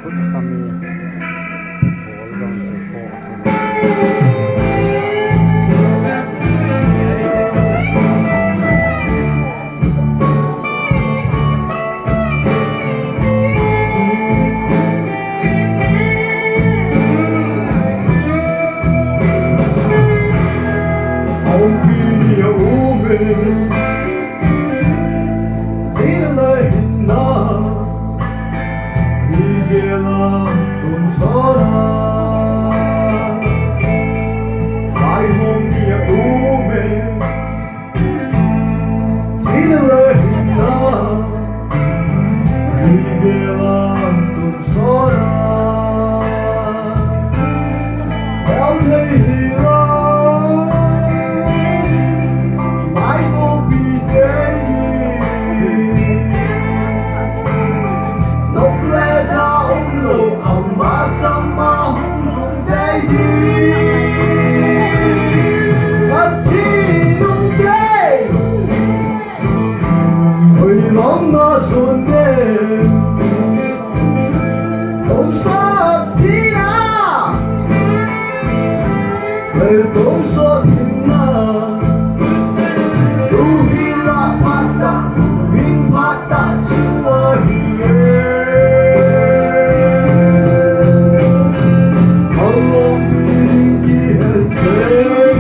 kut khami bol zong che ko thum ông kia u về tin lời na đi về là tuần sau na phải hôm kia u về tin lời na đi về là tuần sau na bao thấy xuân đêm đông sót thì na về đông sót thì na tu hi la pata min pata chua hiye along bin ki hete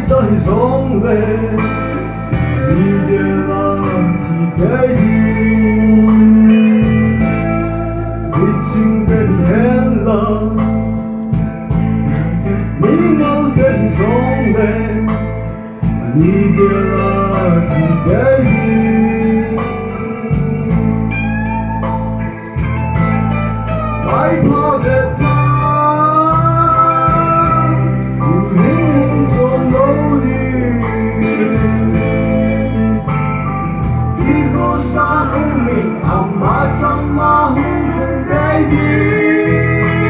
say rong lên đi về làm chỉ để đi chinh bên hẹn lòng mi ngâu bên rong lên đi về làm chỉ để